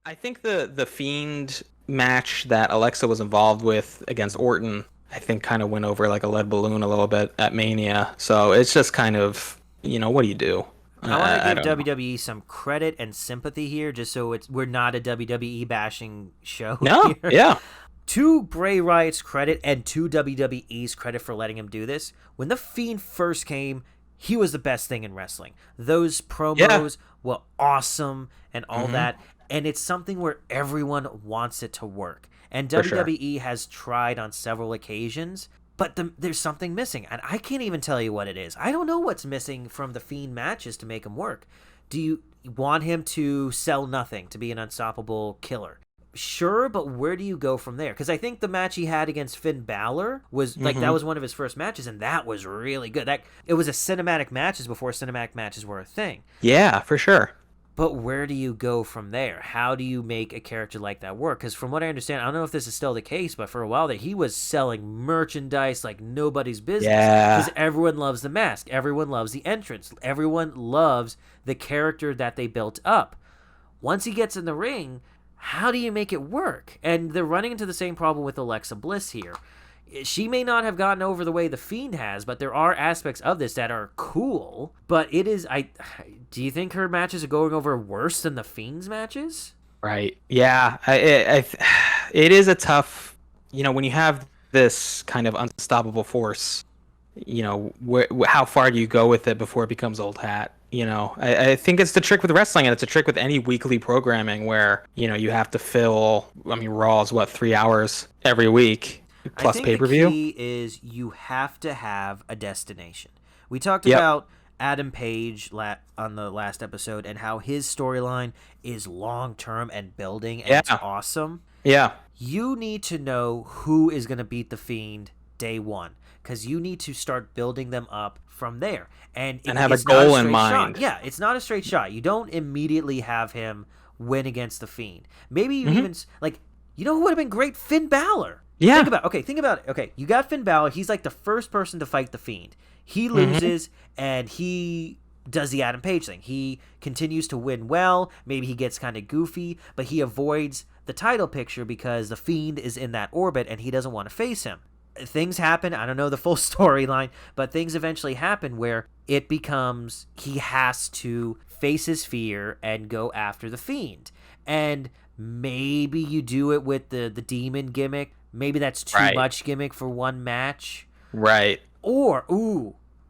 I think the Fiend match that Alexa was involved with against Orton, I think kind of went over like a lead balloon a little bit at Mania. So it's just kind of, what do you do? I want to I give don't know. WWE some credit and sympathy here, just so we're not a WWE bashing show No, here. yeah, To Bray Wyatt's credit and to WWE's credit for letting him do this, when The Fiend first came, he was the best thing in wrestling. Those yeah. promos were awesome and all Hmm. that, and it's something where everyone wants it to work. And For sure. WWE has tried on several occasions, but there's something missing, and I can't even tell you what it is. I don't know what's missing from The Fiend matches to make him work. Do you want him to sell nothing, to be an unstoppable killer? Sure, but where do you go from there? Because I think the match he had against Finn Balor was like that Hmm. was one of his first matches, and that was really good. That it was a cinematic matches before cinematic matches were a thing. Yeah, for sure. But where do you go from there? How do you make a character like that work? Because from what I understand, I don't know if this is still the case, but for a while there, he was selling merchandise like nobody's business. Yeah, Because everyone loves the mask, everyone loves the entrance, everyone loves the character that they built up. Once he gets in the ring, how do you make it work? And they're running into the same problem with Alexa Bliss here. She may not have gotten over the way the Fiend has, but there are aspects of this that are cool. But it is, I do you think her matches are going over worse than the Fiend's matches? right. Yeah, it is a tough, when you have this kind of unstoppable force, how far do you go with it before it becomes old hat? I think it's the trick with wrestling, and it's a trick with any weekly programming where, you have to fill, I mean, Raw is what, 3 hours every week I plus think the pay-per-view? key is you have to have a destination. We talked Yep. about Adam Page on the last episode and how his storyline is long term and building, and it's Yeah. awesome. Yeah. You need to know who is going to beat the Fiend day one, because you need to start building them up from there. And And have a it's not a goal in straight shot. mind. Yeah, it's not a straight shot. You don't immediately have him win against the Fiend. Maybe you Hmm. even like, you know who would have been great? Finn Balor. Yeah. Think about it. Okay, you got Finn Balor. He's like the first person to fight the Fiend. He Hmm. loses, and he does the Adam Page thing. He continues to win well. Maybe he gets kind of goofy, but he avoids the title picture because the Fiend is in that orbit and he doesn't want to face him. Things happen. I don't know the full storyline, but things eventually happen where it becomes he has to face his fear and go after the Fiend. And maybe you do it with the demon gimmick. Maybe that's too Right. much gimmick for one match. Right. Or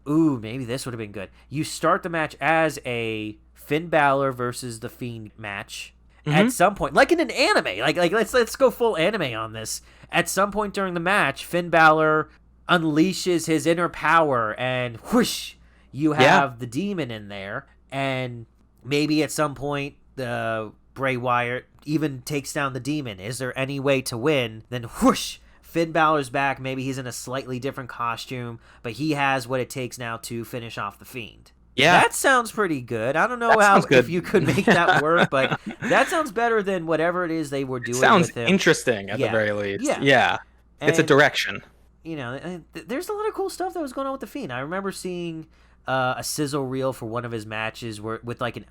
maybe this would have been good. You start the match as a Finn Balor versus the Fiend match. At Hmm. some point, like in an anime, like let's go full anime on this. At some point during the match, Finn Balor unleashes his inner power, and whoosh, you Yeah. have the demon in there. And maybe at some point, the Bray Wyatt even takes down the demon. Is there any way to win? Then whoosh, Finn Balor's back. Maybe he's in a slightly different costume, but he has what it takes now to finish off the Fiend. Yeah. That sounds pretty good. I don't know That how sounds if good. you could make that work, but that sounds better than whatever it is they were It doing sounds with him. interesting at the Yeah, very least. yeah, Yeah. It's a and direction. there's a lot of cool stuff that was going on with the Fiend. I remember seeing a sizzle reel for one of his matches where with like an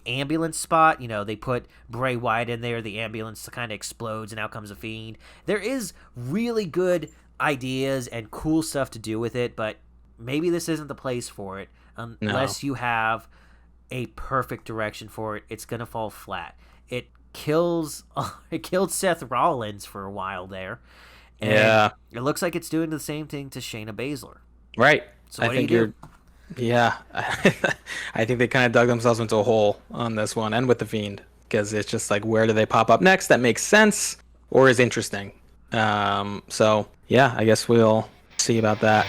ambulance spot. They put Bray Wyatt in there. The ambulance kind of explodes, and out comes the Fiend. There is really good ideas and cool stuff to do with it, but maybe this isn't the place for it No. unless you have a perfect direction for it. It's gonna fall flat. It kills. It killed Seth Rollins for a while there, and Yeah. it looks like it's doing the same thing to Shayna Baszler. Right. So I what do you think do? you're Yeah. I think they kind of dug themselves into a hole on this one and with the Fiend because it's just like where do they pop up next that makes sense or is interesting. So yeah, I guess we'll see about that.